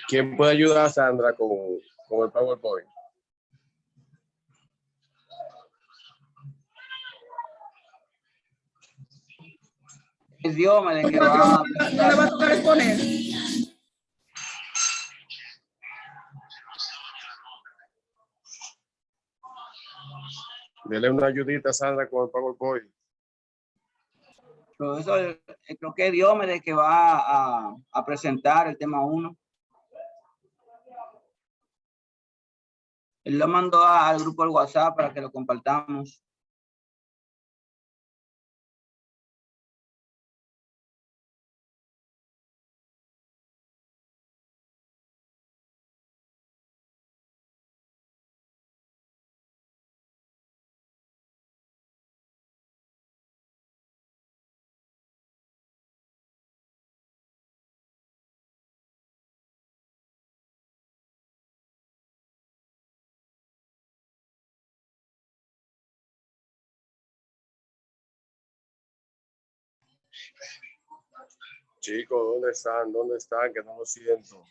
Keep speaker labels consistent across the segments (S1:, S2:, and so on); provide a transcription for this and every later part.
S1: ¿Quién puede ayudar a Sandra con el PowerPoint?
S2: Es Diomedes que
S3: No
S2: va.
S3: le va a tocar exponer.
S1: Dele una ayudita a Sandra con el PowerPoint.
S2: Profesor, creo que es Diomedes que va a presentar el tema 1. Él lo mandó al grupo del WhatsApp para que lo compartamos.
S1: Chicos, ¿dónde están? ¿Dónde están? Que no lo siento.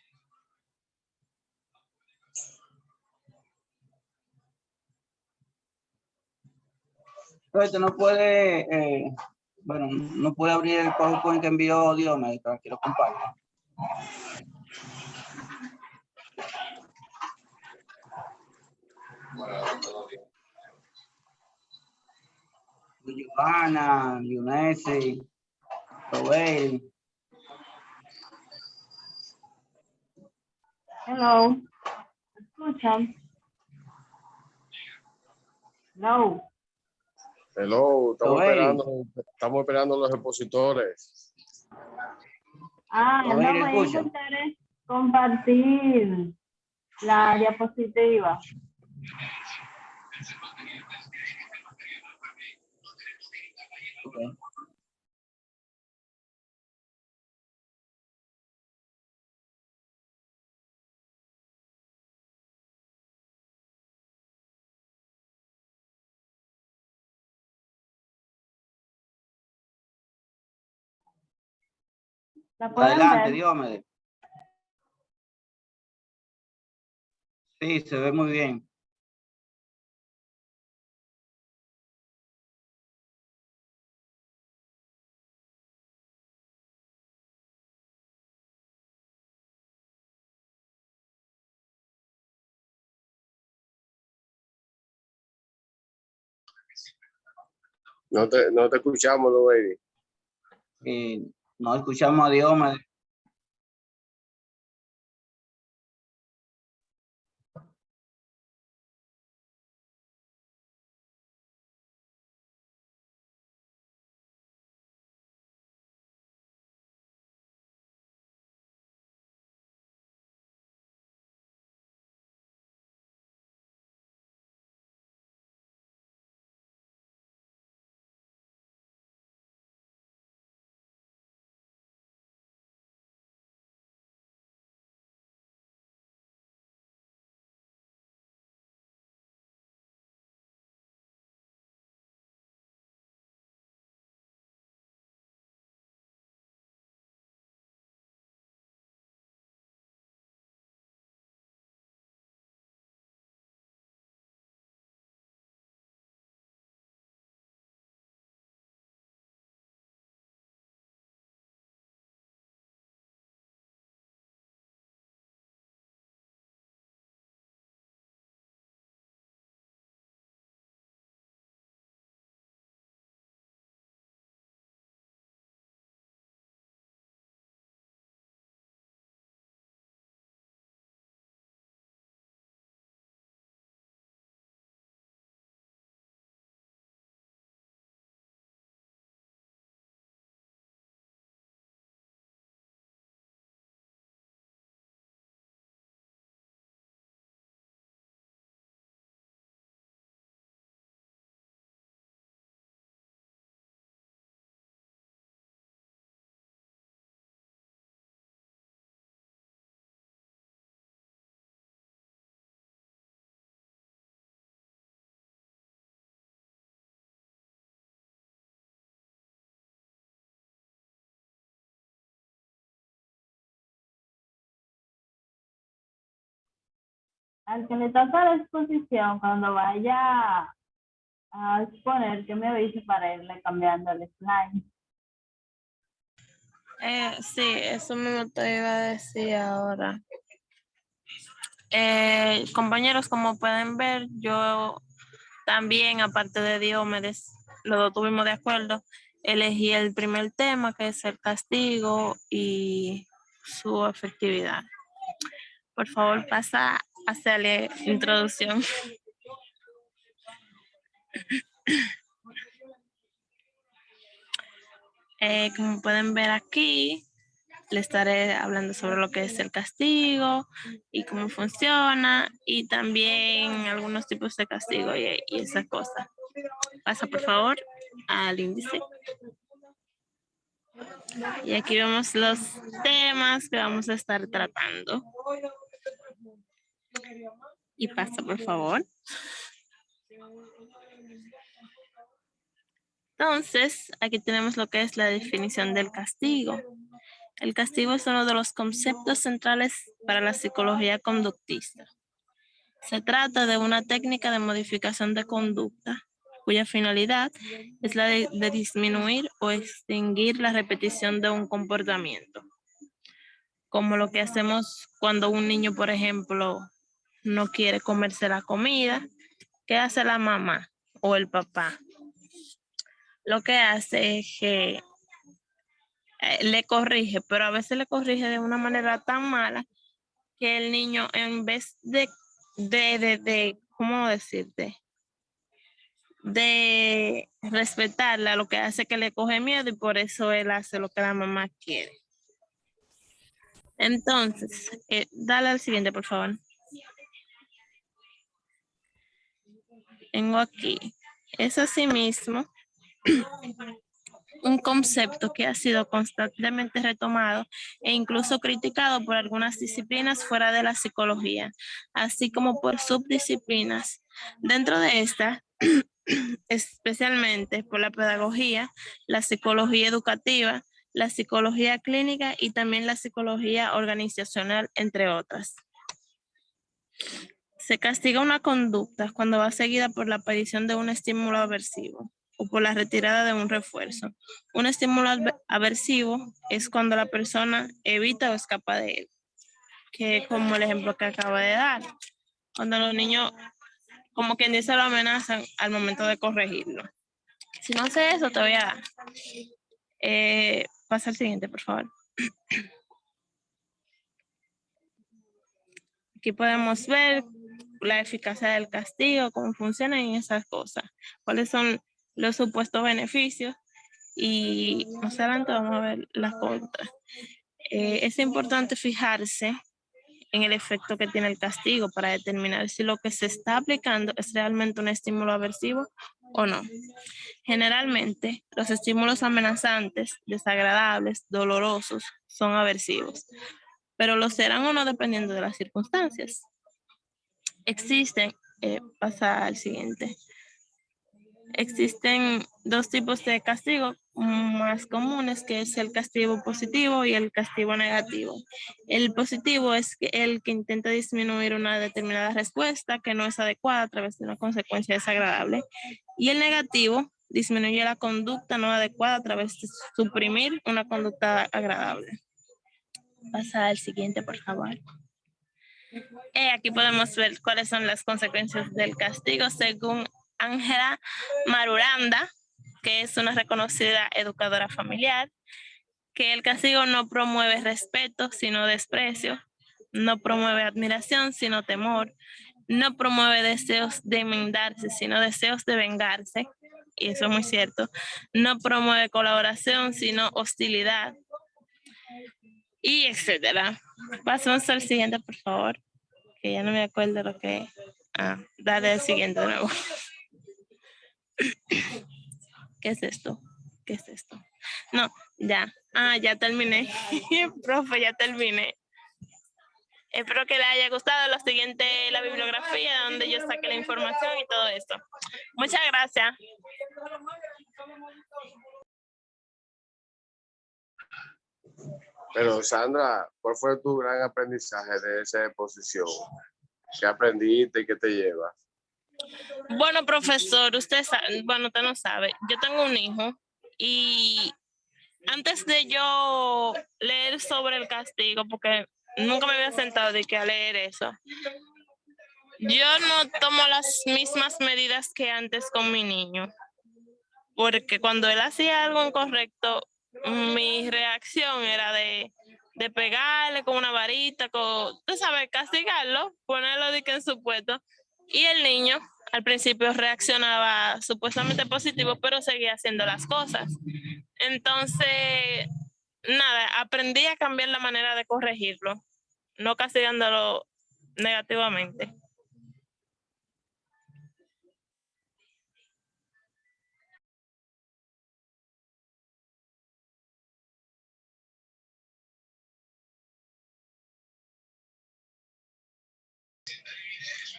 S2: Pero no puede, bueno, no puede abrir el PowerPoint que envió Diomedes para que lo comparta. Giovanna, Yunesi, Robert.
S4: Hello. ¿Escuchan? No.
S1: Hello,
S2: Robert.
S1: estamos esperando los expositores.
S4: No,
S2: Robert,
S4: voy a
S2: escucha.
S4: intentar compartir la diapositiva.
S2: Okay.
S4: ¿La pueden
S2: Adelante,
S4: ver?
S2: Diomedes. Sí, se ve muy bien.
S1: No te escuchamos, baby.
S2: No escuchamos a Diomedes.
S4: Al que le toca la exposición, cuando vaya a exponer, que me avise para irle cambiando el slide.
S3: Sí, eso mismo te iba a decir ahora. Compañeros, como pueden ver, yo también, aparte de Diomedes, los dos tuvimos de acuerdo, elegí el primer tema, que es el castigo y su efectividad. Por favor, pasa a hacerle introducción. Como pueden ver aquí, le estaré hablando sobre lo que es el castigo y cómo funciona, y también algunos tipos de castigo y esas cosas. Pasa por favor al índice. Y aquí vemos los temas que vamos a estar tratando. Y pasa por favor. Entonces, aquí tenemos lo que es la definición del castigo. El castigo es uno de los conceptos centrales para la psicología conductista. Se trata de una técnica de modificación de conducta cuya finalidad es la de disminuir o extinguir la repetición de un comportamiento. Como lo que hacemos cuando un niño, por ejemplo, no quiere comerse la comida. ¿Qué hace la mamá o el papá? Lo que hace es que le corrige, pero a veces le corrige de una manera tan mala que el niño, en vez ¿cómo decirte? De respetarla, lo que hace es que le coge miedo y por eso él hace lo que la mamá quiere. Entonces, dale al siguiente, por favor. Tengo aquí, es asimismo un concepto que ha sido constantemente retomado e incluso criticado por algunas disciplinas fuera de la psicología, así como por subdisciplinas. Dentro de esta, especialmente por la pedagogía, la psicología educativa, la psicología clínica y también la psicología organizacional, entre otras. Se castiga una conducta cuando va seguida por la aparición de un estímulo aversivo o por la retirada de un refuerzo. Un estímulo aversivo es cuando la persona evita o escapa de él, que es como el ejemplo que acaba de dar. Cuando los niños, como quien dice, lo amenazan al momento de corregirlo. Si no sé eso, te voy a dar. Pasa al siguiente, por favor. Aquí podemos ver la eficacia del castigo, cómo funcionan y esas cosas. Cuáles son los supuestos beneficios. Y más adelante vamos a ver las contras. Es importante fijarse en el efecto que tiene el castigo para determinar si lo que se está aplicando es realmente un estímulo aversivo o no. Generalmente, los estímulos amenazantes, desagradables, dolorosos, son aversivos, pero lo serán o no dependiendo de las circunstancias. Existen, pasa al siguiente. Existen dos tipos de castigo más comunes, que es el castigo positivo y el castigo negativo. El positivo es el que intenta disminuir una determinada respuesta que no es adecuada a través de una consecuencia desagradable. Y el negativo disminuye la conducta no adecuada a través de suprimir una conducta agradable. Pasa al siguiente, por favor. Aquí podemos ver cuáles son las consecuencias del castigo según Ángela Marulanda, que es una reconocida educadora familiar, que el castigo no promueve respeto, sino desprecio, no promueve admiración, sino temor, no promueve deseos de enmendarse, sino deseos de vengarse, y eso es muy cierto, no promueve colaboración, sino hostilidad, y etcétera. Pasemos al siguiente, por favor, que ya no me acuerdo lo que... dale el siguiente de nuevo. ¿Qué es esto? ¿Qué es esto? No, ya. Ya terminé. Profe, ya terminé. Espero que les haya gustado. Lo siguiente, la bibliografía, donde yo saqué la información y todo esto. Muchas gracias.
S1: Pero Sandra, ¿cuál fue tu gran aprendizaje de esa exposición? ¿Qué aprendiste y qué te llevas?
S3: Bueno, profesor, usted no sabe, yo tengo un hijo y antes de yo leer sobre el castigo, porque nunca me había sentado de que a leer eso, yo no tomo las mismas medidas que antes con mi niño, porque cuando él hacía algo incorrecto, mi reacción era de pegarle con una varita, tú sabes, castigarlo, ponerlo de que en su puesto, y el niño al principio reaccionaba supuestamente positivo, pero seguía haciendo las cosas. Entonces, nada, aprendí a cambiar la manera de corregirlo, no castigándolo negativamente.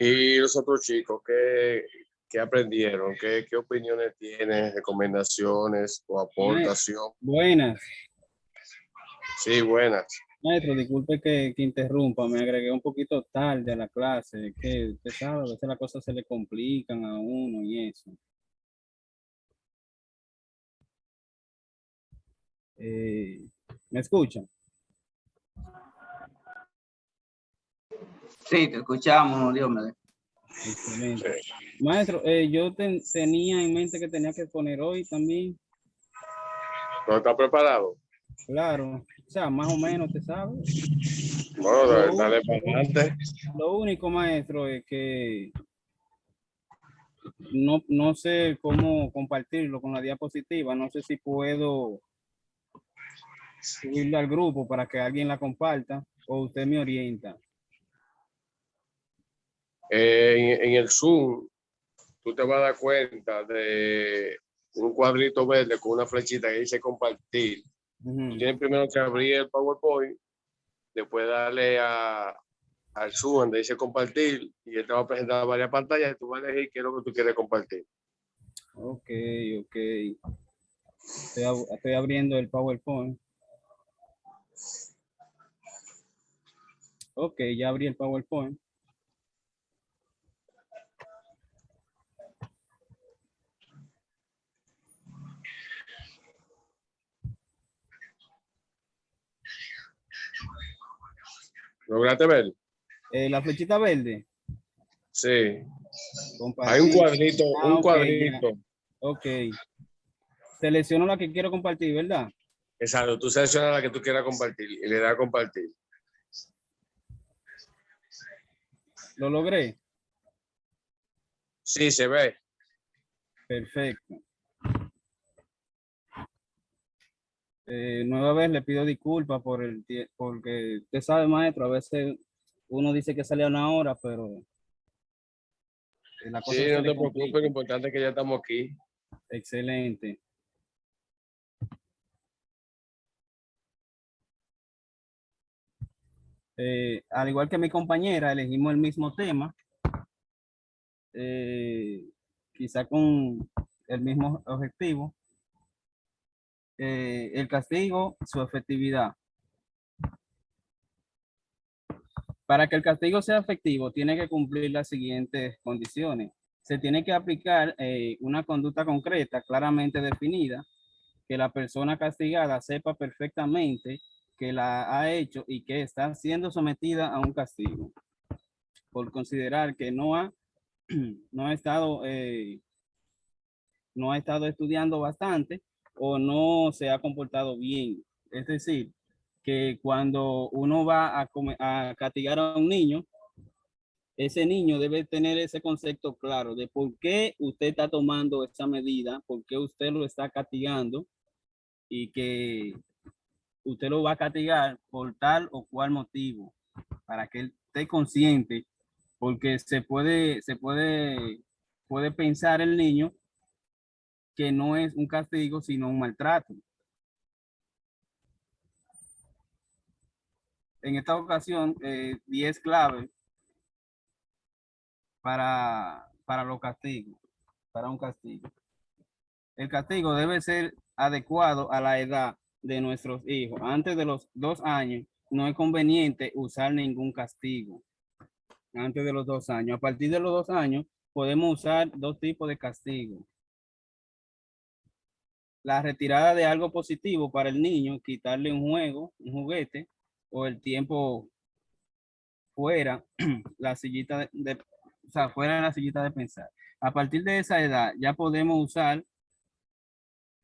S1: Y los otros chicos, ¿qué aprendieron? ¿Qué opiniones tienes, recomendaciones o aportación?
S5: Buenas.
S1: Sí, buenas.
S5: Maestro, disculpe que interrumpa, me agregué un poquito tarde a la clase, que usted sabe, a veces las cosas se le complican a uno y eso. ¿Me escuchan?
S2: Sí, te escuchamos, Diomedes.
S5: Excelente. Maestro, yo tenía en mente que tenía que poner hoy también,
S1: ¿No estás preparado?
S5: claro, o sea, más o menos, usted sabe.
S1: Bueno, dale para adelante.
S5: Lo único, maestro, es que no sé cómo compartirlo con la diapositiva. No sé si puedo subirlo al grupo para que alguien la comparta o usted me orienta.
S1: En el Zoom, tú te vas a dar cuenta de un cuadrito verde con una flechita que dice compartir. Tú tienes primero que abrir el PowerPoint, después darle al Zoom donde dice compartir y él te va a presentar varias pantallas y tú vas a elegir qué es lo que tú quieres compartir.
S5: Ok. Estoy abriendo el PowerPoint. Ok, ya abrí el PowerPoint.
S1: ¿Lograste ver?
S5: La flechita verde.
S1: Sí.
S5: Compartir.
S1: Hay un cuadrito, un
S5: ok,
S1: cuadrito.
S5: ya. Ok. Selecciono la que quiero compartir, ¿verdad?
S1: Exacto, tú seleccionas la que tú quieras compartir y le das a compartir.
S5: ¿Lo logré?
S1: Sí, se ve.
S5: Perfecto. Nueva vez le pido disculpas porque usted sabe, maestro, a veces uno dice que sale a una hora, pero la cosa
S1: Sí,
S5: se
S1: no
S5: le
S1: te preocupes,
S5: complica.
S1: lo importante es que ya estamos aquí.
S5: Excelente. Al igual que mi compañera, elegimos el mismo tema, quizá con el mismo objetivo. El castigo, su efectividad. Para que el castigo sea efectivo, tiene que cumplir las siguientes condiciones. Se tiene que aplicar una conducta concreta, claramente definida, que la persona castigada sepa perfectamente que la ha hecho y que está siendo sometida a un castigo, por considerar que no ha estado estudiando bastante o no se ha comportado bien. Es decir, que cuando uno va a castigar a un niño, ese niño debe tener ese concepto claro de por qué usted está tomando esa medida, por qué usted lo está castigando y que usted lo va a castigar por tal o cual motivo, para que él esté consciente, porque puede pensar el niño que no es un castigo, sino un maltrato. En esta ocasión, 10 claves para los castigos, para un castigo. El castigo debe ser adecuado a la edad de nuestros hijos. Antes de los 2 años, no es conveniente usar ningún castigo. Antes de los 2 años. A partir de los 2 años podemos usar 2 tipos de castigo. La retirada de algo positivo para el niño, quitarle un juego, un juguete, o el tiempo fuera, la sillita o sea, fuera de la sillita de pensar. A partir de esa edad ya podemos usar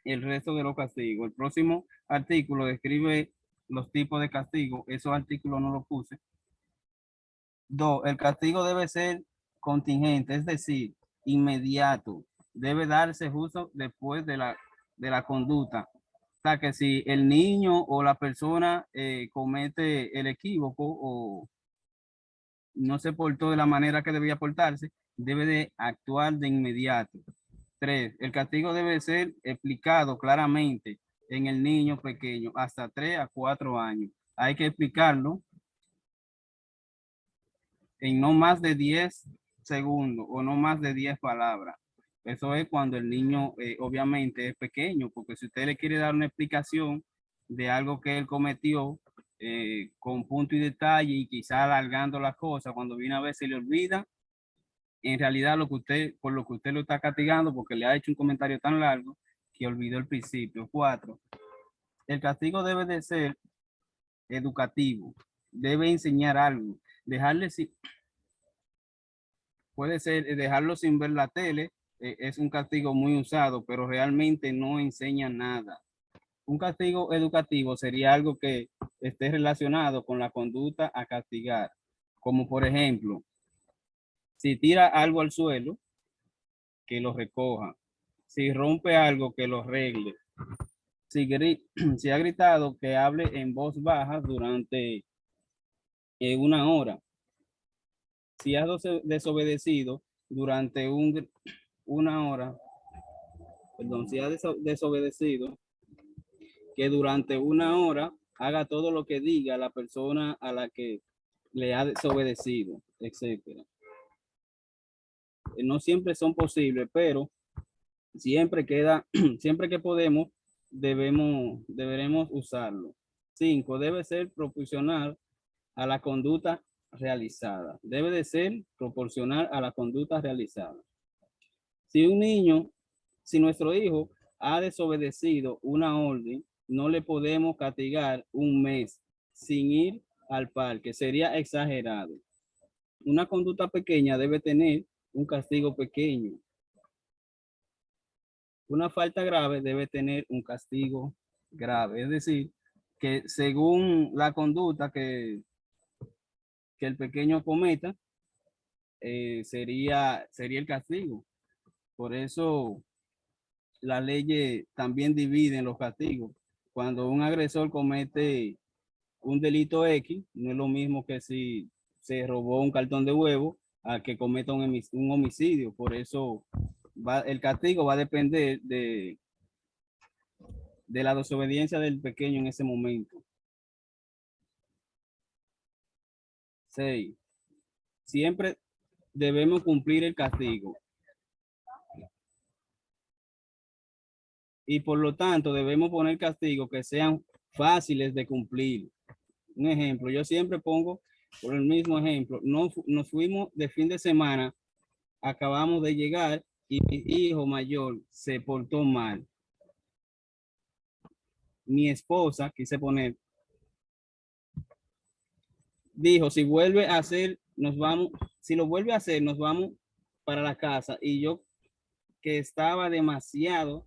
S5: el resto de los castigos. El próximo artículo describe los tipos de castigo. Esos artículos no los puse. 2. El castigo debe ser contingente, es decir, inmediato. Debe darse justo después de la conducta. O sea, que si el niño o la persona comete el equívoco o no se portó de la manera que debía portarse, debe de actuar de inmediato. 3. El castigo debe ser explicado claramente en el niño pequeño hasta 3 a 4 años. Hay que explicarlo en no más de 10 segundos o no más de 10 palabras. Eso es cuando el niño obviamente es pequeño, porque si usted le quiere dar una explicación de algo que él cometió con punto y detalle y quizá alargando las cosas, cuando viene a ver se le olvida en realidad por lo que usted lo está castigando, porque le ha hecho un comentario tan largo que olvidó el principio. 4. El castigo debe de ser educativo, debe enseñar algo, puede ser dejarlo sin ver la tele, es un castigo muy usado, pero realmente no enseña nada. Un castigo educativo sería algo que esté relacionado con la conducta a castigar, como por ejemplo, si tira algo al suelo, que lo recoja. Si rompe algo, que lo arregle. Si ha gritado, que hable en voz baja durante 1 hora. Si ha desobedecido durante 1 hora, perdón, si ha desobedecido, que durante 1 hora haga todo lo que diga la persona a la que le ha desobedecido, etcétera. No siempre son posibles, pero siempre que podemos, deberemos usarlo. 5. Debe ser proporcional a la conducta realizada. Debe de ser proporcional a la conducta realizada. Si nuestro hijo ha desobedecido una orden, no le podemos castigar 1 mes sin ir al parque. Sería exagerado. Una conducta pequeña debe tener un castigo pequeño. Una falta grave debe tener un castigo grave. Es decir, que según la conducta que el pequeño cometa, sería el castigo. Por eso la ley también divide los castigos. Cuando un agresor comete un delito X, no es lo mismo que si se robó un cartón de huevo a que cometa un homicidio. Por eso el castigo va a depender de la desobediencia del pequeño en ese momento. 6. Siempre debemos cumplir el castigo. Y por lo tanto debemos poner castigos que sean fáciles de cumplir. Un ejemplo, yo siempre pongo por el mismo ejemplo, nos fuimos de fin de semana, acabamos de llegar y mi hijo mayor se portó mal. Mi esposa, quise poner, dijo, si vuelve a hacer, si lo vuelve a hacer, nos vamos para la casa. Y yo, que estaba demasiado,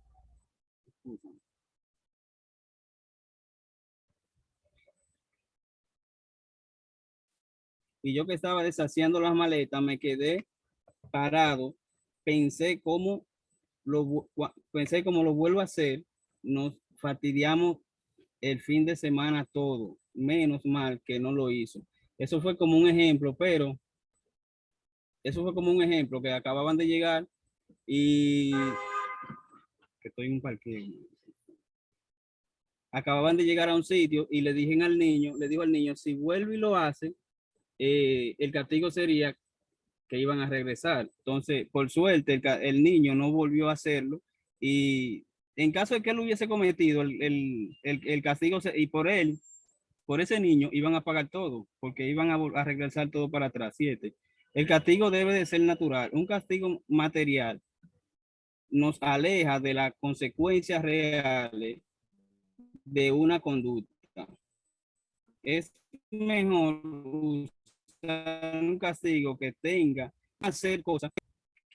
S5: deshaciendo las maletas, me quedé parado, pensé cómo lo vuelvo a hacer, nos fastidiamos el fin de semana todo, menos mal que no lo hizo. Eso fue como un ejemplo, que acababan de llegar y que estoy en un parque. Acababan de llegar a un sitio y le dijo al niño, si vuelve y lo hace, el castigo sería que iban a regresar. Entonces, por suerte, el niño no volvió a hacerlo y en caso de que él hubiese cometido el castigo y por ese niño iban a pagar todo, porque iban a regresar todo para atrás, 7. El castigo debe de ser natural. Un castigo material nos aleja de las consecuencias reales de una conducta. Es mejor usar un castigo que tenga hacer cosas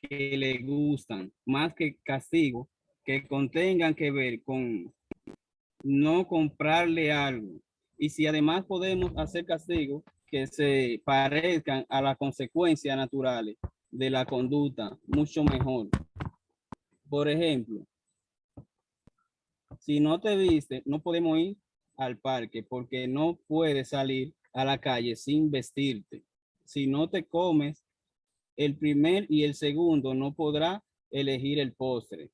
S5: que le gustan, más que castigo que contengan que ver con no comprarle algo. Y si además podemos hacer castigos que se parezcan a las consecuencias naturales de la conducta, mucho mejor. Por ejemplo, si no te viste, no podemos ir al parque porque no puedes salir a la calle sin vestirte. Si no te comes el primer y el segundo, no podrá elegir el postre.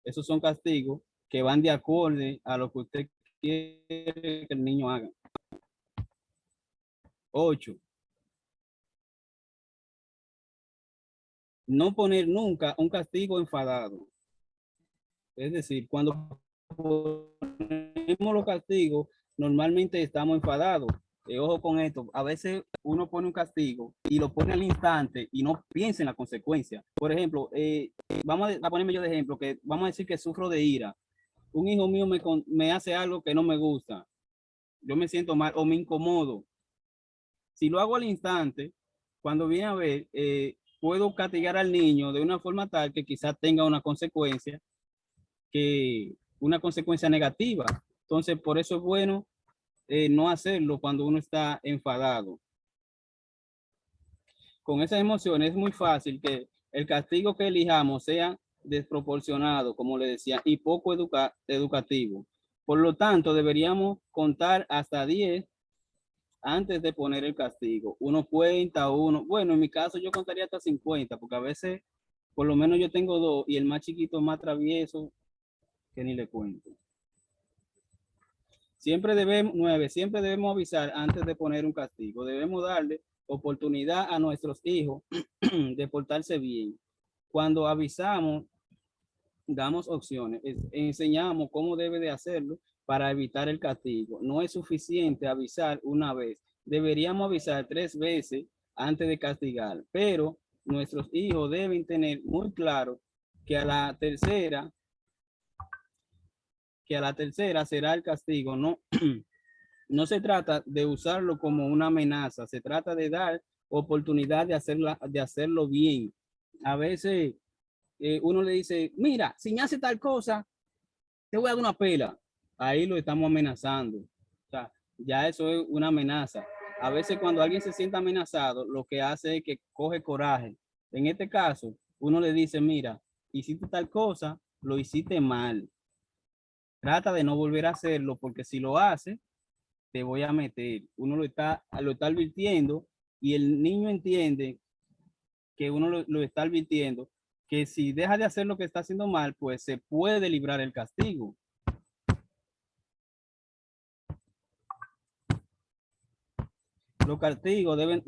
S5: Esos son castigos que van de acorde a lo que usted quiere que el niño haga. 8. No poner nunca un castigo enfadado. Es decir, cuando ponemos los castigos, normalmente estamos enfadados. Ojo con esto, a veces uno pone un castigo y lo pone al instante y no piensa en la consecuencia. Por ejemplo, vamos a ponerme yo de ejemplo, que vamos a decir que sufro de ira. Un hijo mío me hace algo que no me gusta. Yo me siento mal o me incomodo. Si lo hago al instante, cuando viene a ver, puedo castigar al niño de una forma tal que quizás tenga una consecuencia negativa. Entonces, por eso es bueno no hacerlo cuando uno está enfadado. Con esas emociones es muy fácil que el castigo que elijamos sea desproporcionado, como le decía, y poco educativo. Por lo tanto, deberíamos contar hasta 10 antes de poner el castigo. Uno cuenta, bueno, en mi caso yo contaría hasta 50, porque a veces, por lo menos yo tengo 2 y el más chiquito es más travieso que ni le cuento. Siempre debemos avisar antes de poner un castigo. Debemos darle oportunidad a nuestros hijos de portarse bien. Cuando avisamos, damos opciones, enseñamos cómo debe de hacerlo para evitar el castigo. No es suficiente avisar una vez. Deberíamos avisar 3 veces antes de castigar, pero nuestros hijos deben tener muy claro que a la tercera será el castigo. No, no se trata de usarlo como una amenaza, se trata de dar oportunidad de hacerlo bien. A veces uno le dice, mira, si me hace tal cosa, te voy a dar una pela. Ahí lo estamos amenazando. O sea, ya eso es una amenaza. A veces cuando alguien se siente amenazado, lo que hace es que coge coraje. En este caso, uno le dice, mira, hiciste tal cosa, lo hiciste mal. Trata de no volver a hacerlo porque si lo hace, te voy a meter. Uno lo está advirtiendo y el niño entiende que uno lo está advirtiendo, que si deja de hacer lo que está haciendo mal, pues se puede librar el castigo. Los castigos deben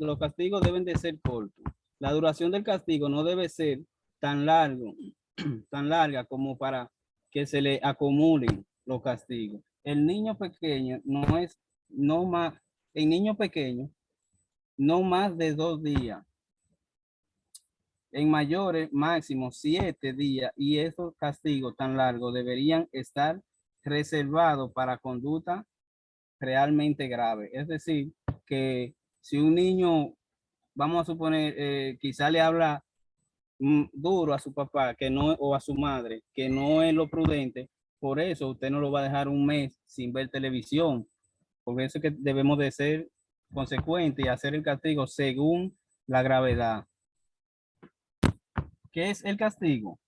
S5: de ser cortos. La duración del castigo no debe ser tan larga como para que se le acumulen los castigos. El niño pequeño no más de 2 días. En mayores, máximo 7 días, y esos castigos tan largos deberían estar reservados para conducta realmente grave. Es decir, que si un niño, vamos a suponer, quizá le habla duro a su papá o a su madre, que no es lo prudente, por eso usted no lo va a dejar un mes sin ver televisión. Por eso es que debemos de ser consecuentes y hacer el castigo según la gravedad. ¿Qué es el castigo?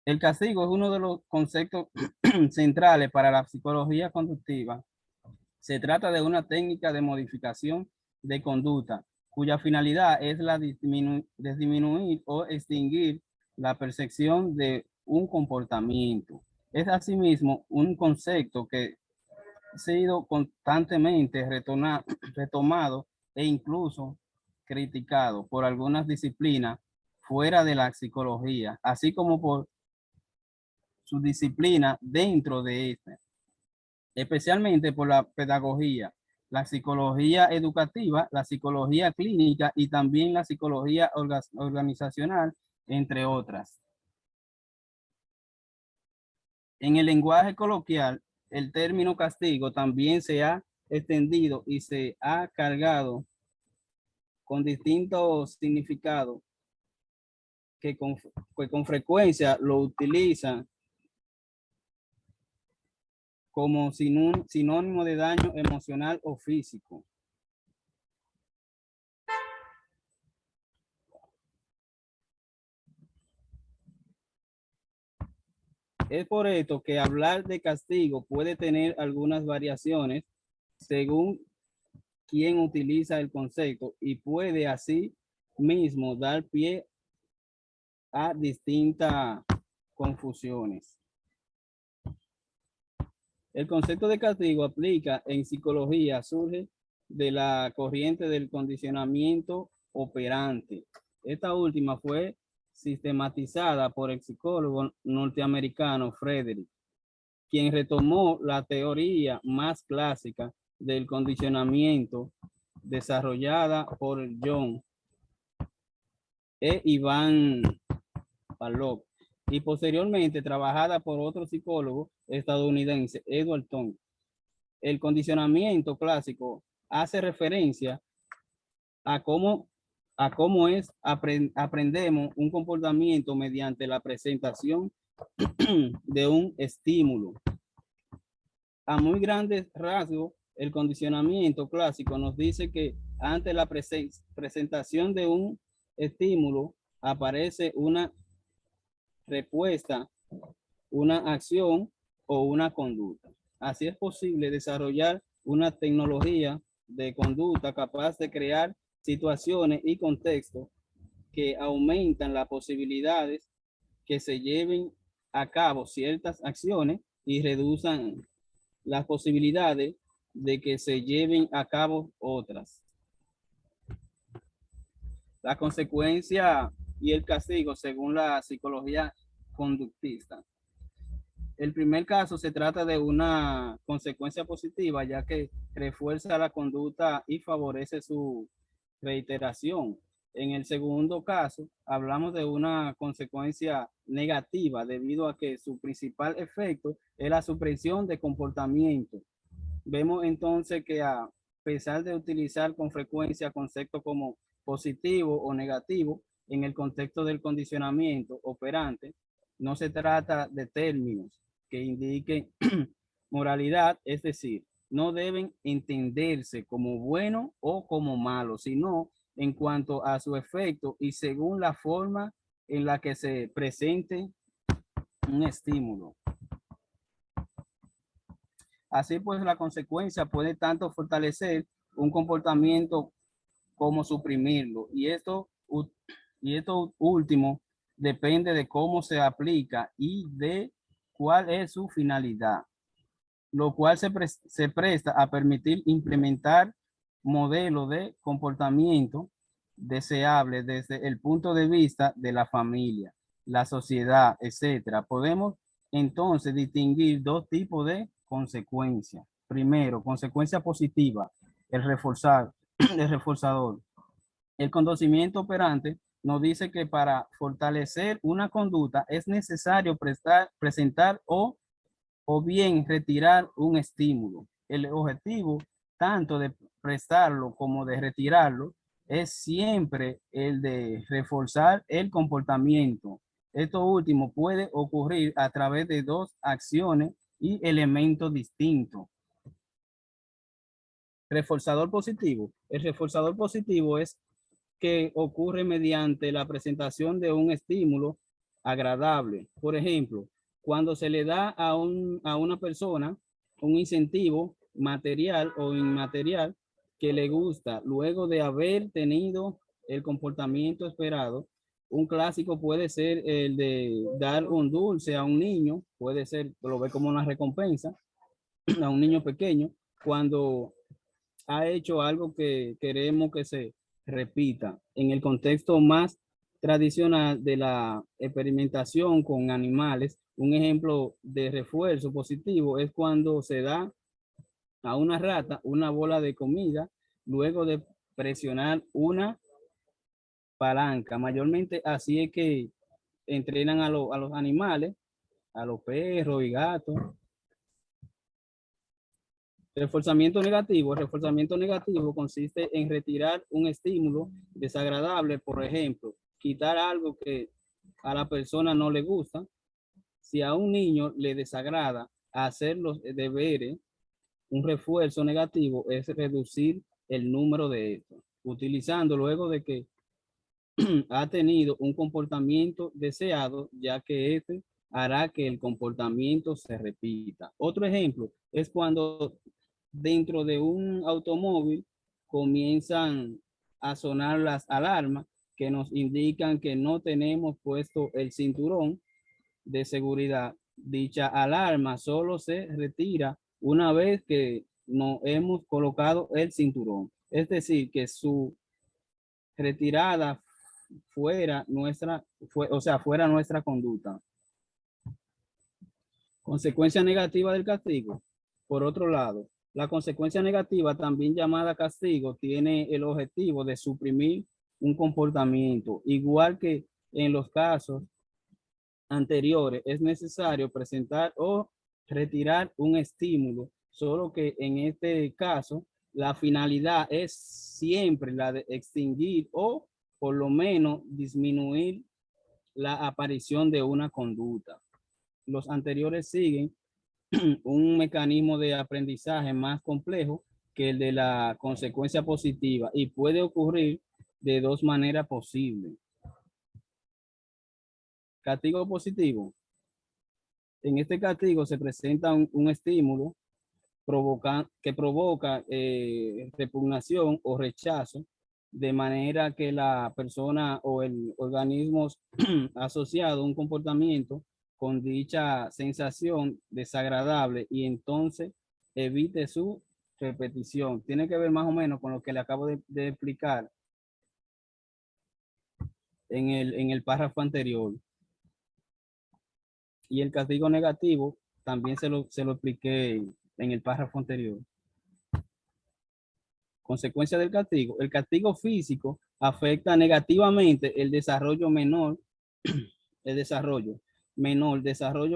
S5: El castigo es uno de los conceptos centrales para la psicología conductiva. Se trata de una técnica de modificación de conducta cuya finalidad es la de disminuir o extinguir la percepción de un comportamiento. Es asimismo un concepto que ha sido constantemente retomado e incluso criticado por algunas disciplinas fuera de la psicología, así como por su disciplina dentro de esta, especialmente por la pedagogía. la psicología educativa, la psicología clínica y también la psicología organizacional, entre otras. En el lenguaje coloquial, el término castigo también se ha extendido y se ha cargado con distintos significados que con frecuencia lo utilizan como sinónimo de daño emocional o físico. Es por esto que hablar de castigo puede tener algunas variaciones según quien utiliza el concepto y puede así mismo dar pie a distintas confusiones. El concepto de castigo aplica en psicología, surge de la corriente del condicionamiento operante. Esta última fue sistematizada por el psicólogo norteamericano Frederick, quien retomó la teoría más clásica del condicionamiento desarrollada por John e Ivan Pavlov y posteriormente trabajada por otro psicólogo estadounidense, Edward Tong. El condicionamiento clásico hace referencia a cómo aprendemos un comportamiento mediante la presentación de un estímulo. A muy grandes rasgos, el condicionamiento clásico nos dice que ante la presentación de un estímulo aparece una respuesta, una acción o una conducta. Así es posible desarrollar una tecnología de conducta capaz de crear situaciones y contextos que aumentan las posibilidades que se lleven a cabo ciertas acciones y reduzcan las posibilidades de que se lleven a cabo otras. La consecuencia y el castigo según la psicología conductista. El primer caso se trata de una consecuencia positiva, ya que refuerza la conducta y favorece su reiteración. En el segundo caso, hablamos de una consecuencia negativa debido a que su principal efecto es la supresión de comportamiento. Vemos entonces que a pesar de utilizar con frecuencia conceptos como positivo o negativo en el contexto del condicionamiento operante, no se trata de términos que indiquen moralidad, es decir, no deben entenderse como bueno o como malo, sino en cuanto a su efecto y según la forma en la que se presente un estímulo. Así pues, la consecuencia puede tanto fortalecer un comportamiento como suprimirlo. Y esto último depende de cómo se aplica y de cuál es su finalidad, lo cual se presta a permitir implementar modelos de comportamiento deseable desde el punto de vista de la familia, la sociedad, etcétera. Podemos entonces distinguir dos tipos de consecuencias. Primero, consecuencia positiva, el reforzador. El conocimiento operante nos dice que para fortalecer una conducta es necesario presentar o bien retirar un estímulo. El objetivo tanto de prestarlo como de retirarlo es siempre el de reforzar el comportamiento. Esto último puede ocurrir a través de dos acciones y elementos distintos. Reforzador positivo. El reforzador positivo es que ocurre mediante la presentación de un estímulo agradable. Por ejemplo, cuando se le da a una persona un incentivo material o inmaterial que le gusta luego de haber tenido el comportamiento esperado. Un clásico puede ser el de dar un dulce a un niño, puede ser, lo ve como una recompensa a un niño pequeño cuando ha hecho algo que queremos que se repita. En el contexto más tradicional de la experimentación con animales, un ejemplo de refuerzo positivo es cuando se da a una rata una bola de comida luego de presionar una palanca. Mayormente así es que entrenan a los animales, a los perros y gatos. Reforzamiento negativo. El reforzamiento negativo consiste en retirar un estímulo desagradable, por ejemplo, quitar algo que a la persona no le gusta. Si a un niño le desagrada hacer los deberes, un refuerzo negativo es reducir el número de estos, utilizando luego de que ha tenido un comportamiento deseado, ya que este hará que el comportamiento se repita. Otro ejemplo es cuando dentro de un automóvil comienzan a sonar las alarmas que nos indican que no tenemos puesto el cinturón de seguridad. Dicha alarma solo se retira una vez que no hemos colocado el cinturón. Es decir, que su retirada fuera nuestra conducta. Consecuencia negativa del castigo. Por otro lado, la consecuencia negativa, también llamada castigo, tiene el objetivo de suprimir un comportamiento. Igual que en los casos anteriores, es necesario presentar o retirar un estímulo, solo que en este caso, la finalidad es siempre la de extinguir o por lo menos disminuir la aparición de una conducta. Los anteriores siguen un mecanismo de aprendizaje más complejo que el de la consecuencia positiva y puede ocurrir de dos maneras posibles. Castigo positivo. En este castigo se presenta un estímulo que provoca repugnación o rechazo, de manera que la persona o el organismo asociado a un comportamiento con dicha sensación desagradable y entonces evite su repetición. Tiene que ver más o menos con lo que le acabo de explicar en el párrafo anterior. Y el castigo negativo también se lo expliqué en el párrafo anterior. Consecuencia del castigo. El castigo físico afecta negativamente el desarrollo menor, desarrollo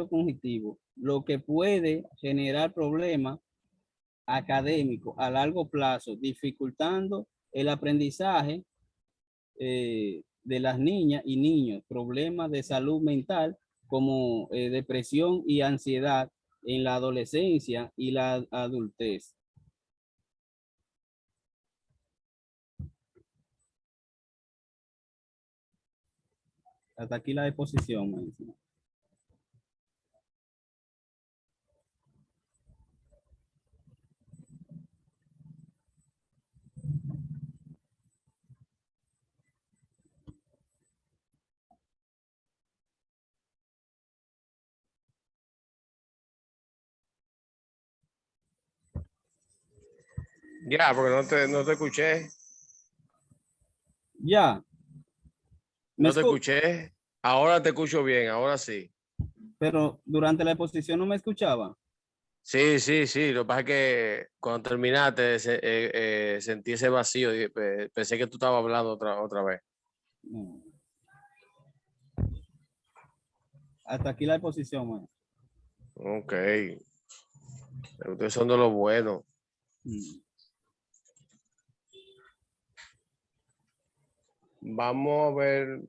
S5: cognitivo, lo que puede generar problemas académicos a largo plazo, dificultando el aprendizaje de las niñas y niños, problemas de salud mental como depresión y ansiedad en la adolescencia y la adultez. Hasta aquí la exposición. Maestra.
S1: Ya, porque no te escuché.
S5: Ya.
S1: No te escuché. Ahora te escucho bien, ahora sí.
S5: Pero durante la exposición no me escuchaba.
S1: Sí, sí, sí. Lo que pasa es que cuando terminaste sentí ese vacío y pensé que tú estabas hablando otra vez.
S5: No. Hasta aquí la exposición, maestro.
S1: Ok. Ustedes son de los buenos. Vamos a ver.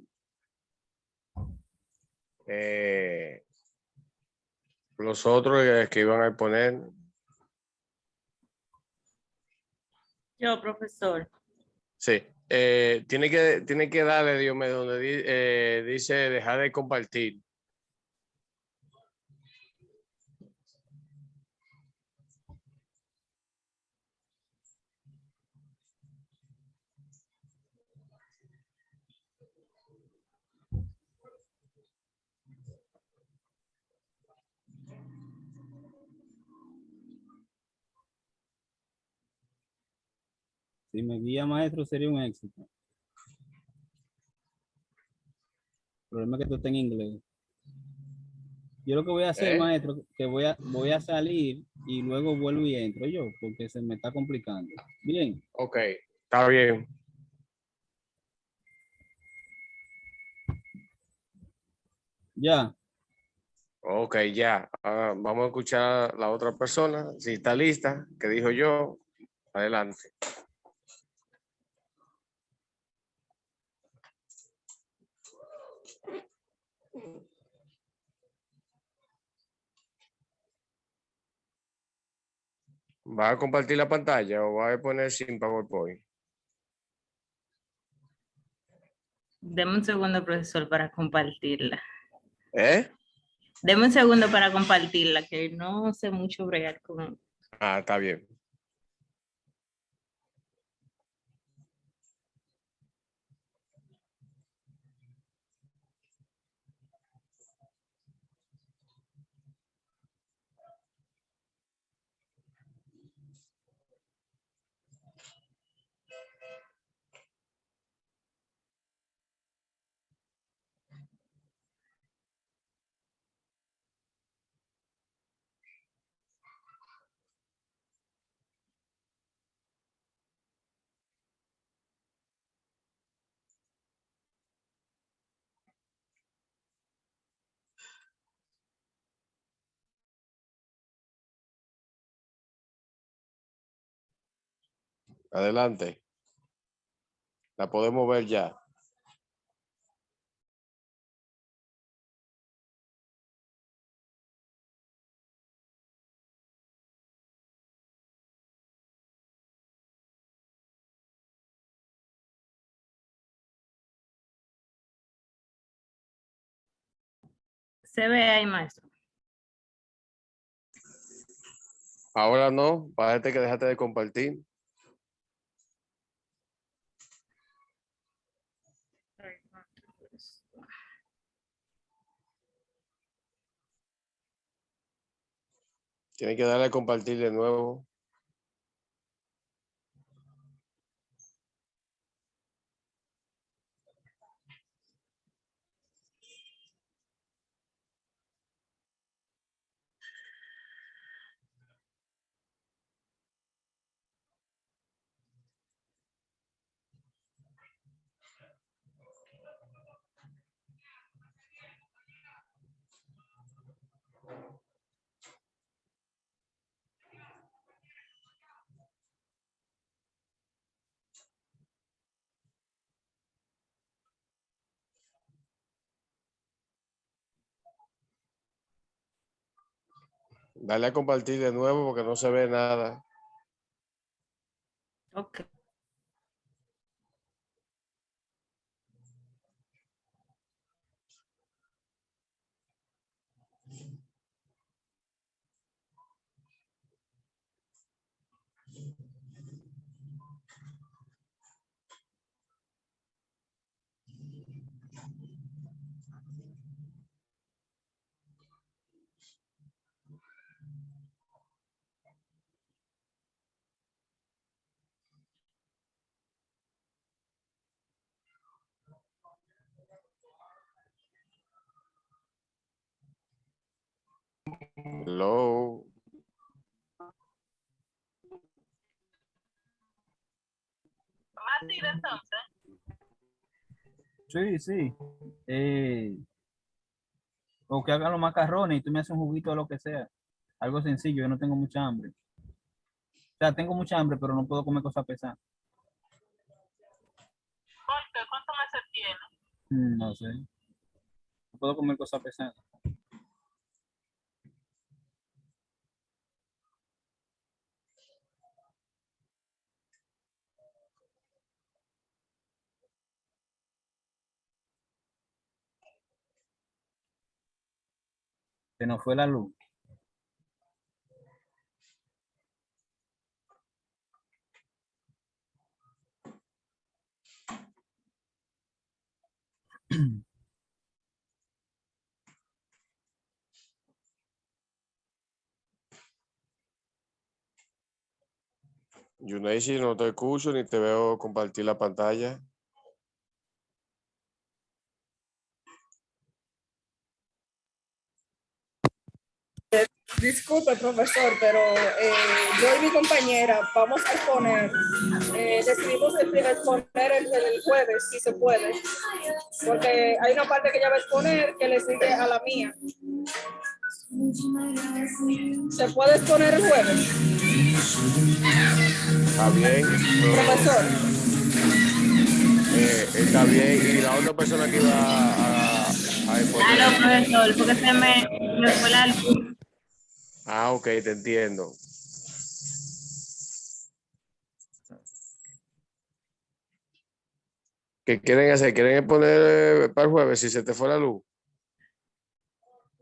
S1: Los otros que iban a poner.
S6: Yo, profesor.
S1: Sí. Tiene que darle, Dios mío, donde dice dejar de compartir.
S5: Si me guía, maestro, sería un éxito. El problema es que esto está en inglés. Yo lo que voy a hacer, maestro, que voy a salir y luego vuelvo y entro yo, porque se me está complicando. Bien.
S1: Ok, está bien.
S5: Ya.
S1: Ok, ya. Vamos a escuchar a la otra persona. Si está lista, que dijo yo, adelante. ¿Va a compartir la pantalla o va a poner sin PowerPoint?
S6: Deme un segundo, profesor, para compartirla.
S1: ¿Eh?
S6: Deme un segundo para compartirla, que no sé mucho bregar con...
S1: Ah, está bien. Adelante. La podemos ver ya.
S6: Se ve ahí, maestro.
S1: Ahora no, parece que dejaste de compartir. Tienes que darle a compartir de nuevo. Dale a compartir de nuevo porque no se ve nada.
S6: Ok.
S1: Hello.
S5: Sí, sí. O que hagan los macarrones y tú me haces un juguito de lo que sea. Algo sencillo, yo no tengo mucha hambre. O sea, tengo mucha hambre, pero no puedo comer cosas pesadas.
S6: ¿Cuántos meses tiene?
S5: No sé. No puedo comer cosas pesadas. Se nos fue la luz.
S1: Yuneisi, no te escucho ni te veo compartir la pantalla.
S7: Disculpe, profesor, pero yo y mi compañera vamos a exponer, decidimos exponer el jueves, si se puede, porque hay una parte que ella va a exponer que le sigue a la mía. ¿Se puede exponer el jueves?
S1: Está bien.
S7: Profesor.
S1: Está bien. Y la otra persona que iba a exponer.
S6: Aló, profesor, porque se me fue la luz.
S1: Ah, ok, te entiendo. ¿Qué quieren hacer? ¿Quieren exponer para el jueves si se te fue la luz?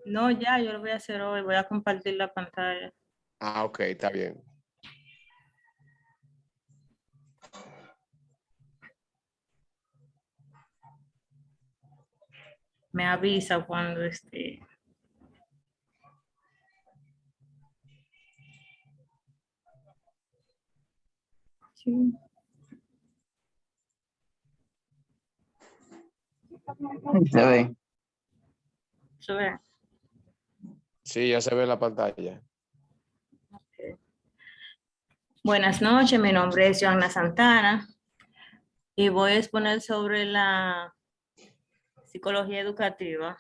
S6: No, ya, yo lo voy a hacer hoy. Voy a compartir la pantalla.
S1: Ah, ok, está bien.
S6: Me avisa cuando esté. Sí.
S2: Se ve.
S6: Sube.
S1: Sí, ya se ve la pantalla.
S6: Buenas noches, mi nombre es Joanna Santana y voy a exponer sobre la psicología educativa.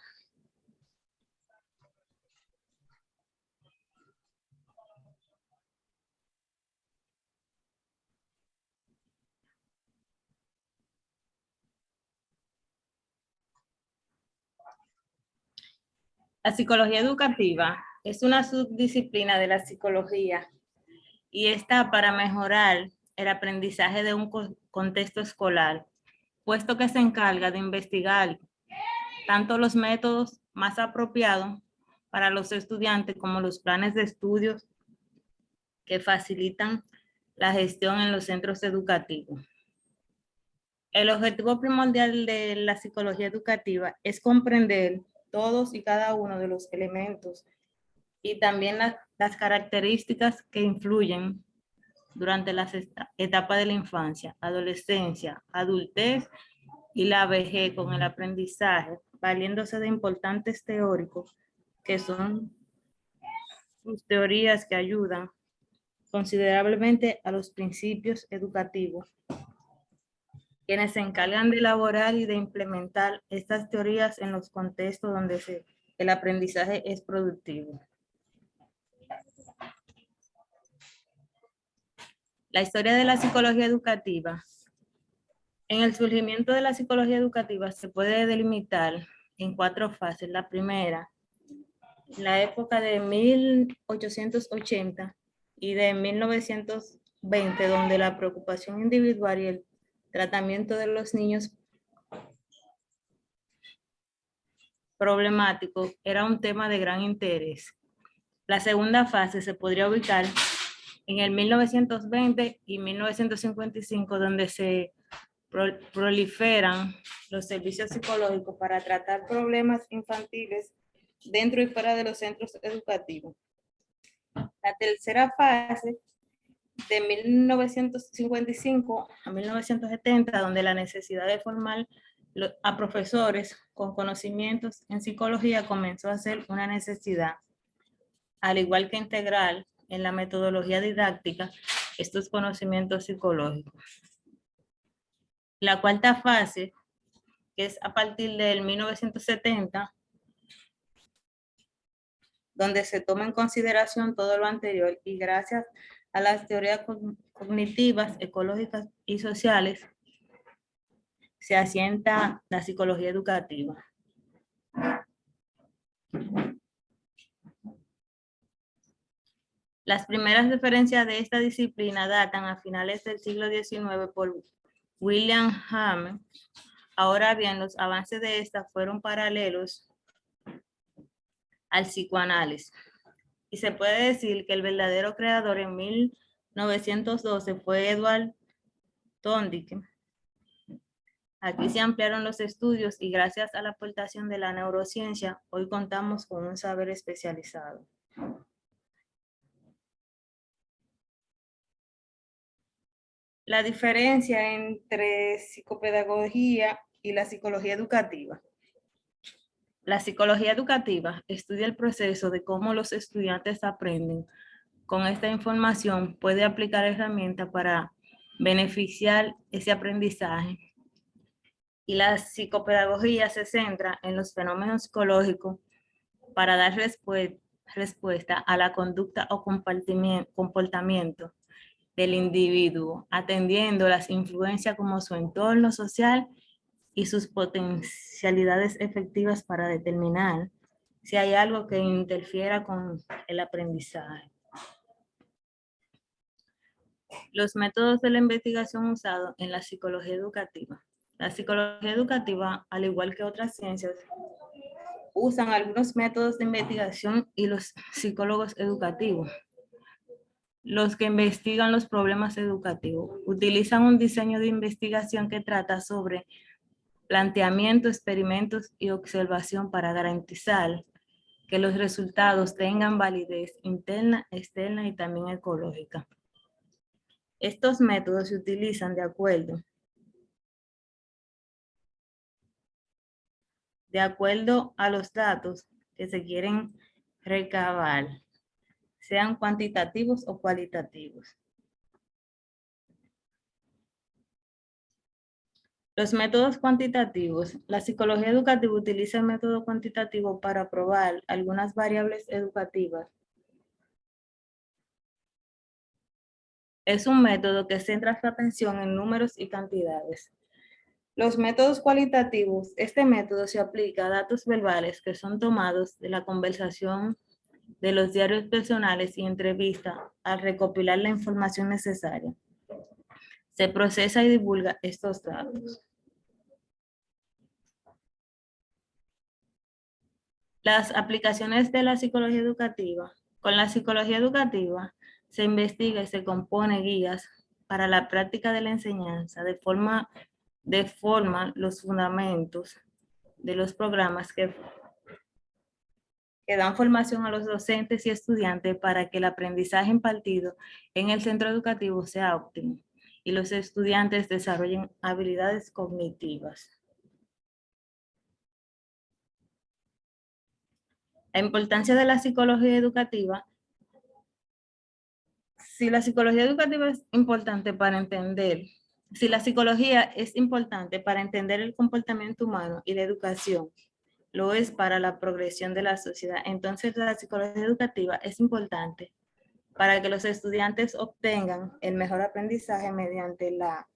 S6: La psicología educativa es una subdisciplina de la psicología y está para mejorar el aprendizaje de un contexto escolar, puesto que se encarga de investigar tanto los métodos más apropiados para los estudiantes como los planes de estudios que facilitan la gestión en los centros educativos. El objetivo primordial de la psicología educativa es comprender todos y cada uno de los elementos y también las características que influyen durante las etapas de la infancia, adolescencia, adultez y la vejez con el aprendizaje, valiéndose de importantes teóricos que son sus teorías que ayudan considerablemente a los principios educativos, quienes se encargan de elaborar y de implementar estas teorías en los contextos donde el aprendizaje es productivo. La historia de la psicología educativa. En el surgimiento de la psicología educativa se puede delimitar en 4 fases. La primera, la época de 1880 y de 1920, donde la preocupación individual y el tratamiento de los niños problemáticos era un tema de gran interés. La segunda fase se podría ubicar en el 1920 y 1955, donde se proliferan los servicios psicológicos para tratar problemas infantiles dentro y fuera de los centros educativos. La tercera fase, de 1955 a 1970, donde la necesidad de formar a profesores con conocimientos en psicología comenzó a ser una necesidad, al igual que integrar en la metodología didáctica estos conocimientos psicológicos. La cuarta fase, que es a partir del 1970, donde se toma en consideración todo lo anterior y gracias a las teorías cognitivas, ecológicas y sociales, se asienta la psicología educativa. Las primeras referencias de esta disciplina datan a finales del siglo XIX por William James. Ahora bien, los avances de esta fueron paralelos al psicoanálisis. Y se puede decir que el verdadero creador en 1912 fue Edward Thorndike. Aquí se ampliaron los estudios y gracias a la aportación de la neurociencia, hoy contamos con un saber especializado. La diferencia entre psicopedagogía y la psicología educativa. La psicología educativa estudia el proceso de cómo los estudiantes aprenden. Con esta información puede aplicar herramientas para beneficiar ese aprendizaje. Y la psicopedagogía se centra en los fenómenos psicológicos para dar respuesta a la conducta o comportamiento del individuo, atendiendo las influencias como su entorno social y sus potencialidades efectivas para determinar si hay algo que interfiera con el aprendizaje. Los métodos de la investigación usados en la psicología educativa. La psicología educativa, al igual que otras ciencias, usan algunos métodos de investigación y los psicólogos educativos, los que investigan los problemas educativos, utilizan un diseño de investigación que trata sobre planteamiento, experimentos y observación para garantizar que los resultados tengan validez interna, externa y también ecológica. Estos métodos se utilizan de acuerdo a los datos que se quieren recabar, sean cuantitativos o cualitativos. Los métodos cuantitativos. La psicología educativa utiliza el método cuantitativo para probar algunas variables educativas. Es un método que centra su atención en números y cantidades. Los métodos cualitativos. Este método se aplica a datos verbales que son tomados de la conversación, de los diarios personales y entrevistas al recopilar la información necesaria. Se procesa y divulga estos datos. Las aplicaciones de la psicología educativa. Con la psicología educativa se investiga y se compone guías para la práctica de la enseñanza de forma los fundamentos de los programas que dan formación a los docentes y estudiantes para que el aprendizaje impartido en el centro educativo sea óptimo y los estudiantes desarrollen habilidades cognitivas. La importancia de la psicología educativa. Si la psicología educativa es importante para entender, si la psicología es importante para entender el comportamiento humano y la educación, lo es para la progresión de la sociedad, entonces la psicología educativa es importante para que los estudiantes obtengan el mejor aprendizaje mediante la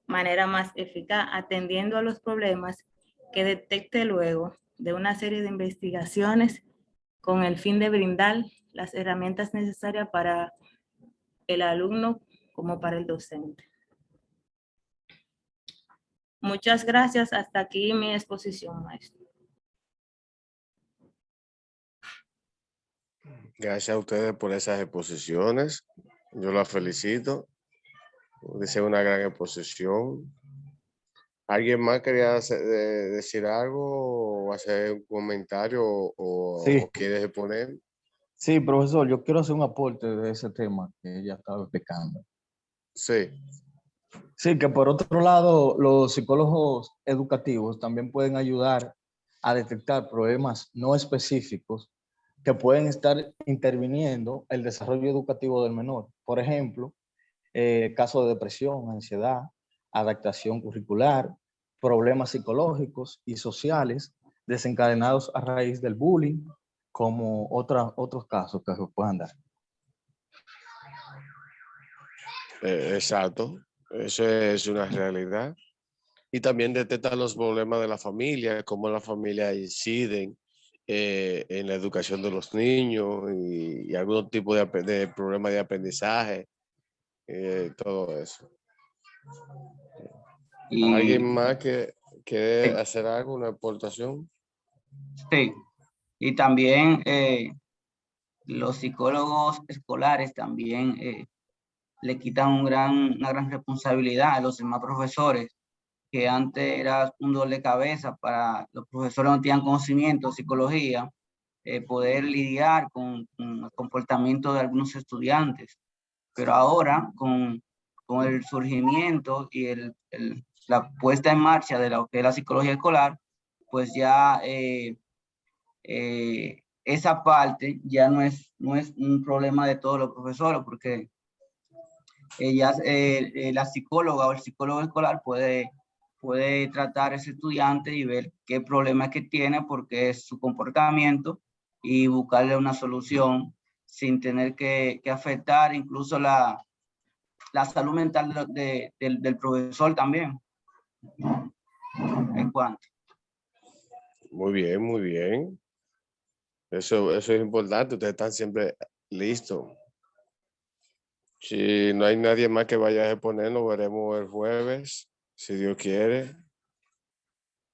S6: manera más eficaz, atendiendo a los problemas que detecte luego de una serie de investigaciones con el fin de brindar las herramientas necesarias para el alumno como para el docente. Muchas gracias. Hasta aquí mi exposición, maestro.
S1: Gracias a ustedes por esas exposiciones. Yo las felicito. Dice una gran exposición. ¿Alguien más quería decir algo o hacer un comentario o quiere exponer?
S8: Sí, profesor, yo quiero hacer un aporte de ese tema que ella estaba explicando.
S1: Sí.
S8: Sí, que por otro lado, los psicólogos educativos también pueden ayudar a detectar problemas no específicos que pueden estar interviniendo el desarrollo educativo del menor. Por ejemplo, casos de depresión, ansiedad, adaptación curricular, problemas psicológicos y sociales desencadenados a raíz del bullying, como otros casos que se puedan dar.
S1: Exacto, eso es una realidad. Y también detectar los problemas de la familia, cómo la familia inciden en la educación de los niños y algún tipo de problema de aprendizaje, todo eso. ¿Alguien más que quiere hacer algo, una aportación?
S2: Sí, y también los psicólogos escolares también le quitan una gran responsabilidad a los demás profesores, que antes era un dolor de cabeza para los profesores no tenían conocimiento de psicología, poder lidiar con el comportamiento de algunos estudiantes. Pero ahora, con el surgimiento y la puesta en marcha de lo que es la psicología escolar, pues ya esa parte ya no es un problema de todos los profesores, porque la psicóloga o el psicólogo escolar puede tratar a ese estudiante y ver qué problema es que tiene, porque es su comportamiento, y buscarle una solución sin tener que afectar incluso la salud mental del profesor también. En cuanto.
S1: Muy bien, muy bien. Eso es importante, ustedes están siempre listos. Si no hay nadie más que vaya a exponer, nos veremos el jueves, si Dios quiere.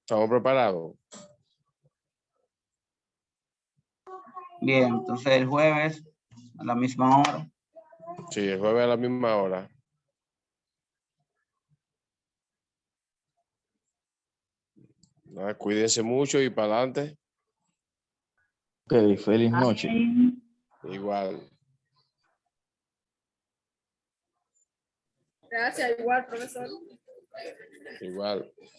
S1: ¿Estamos preparados?
S2: Bien, entonces el jueves a la misma hora.
S1: Sí, el jueves a la misma hora. Nada, cuídense mucho y para adelante.
S8: Ok, feliz noche.
S1: Igual.
S7: Gracias, igual, profesor.
S1: Igual.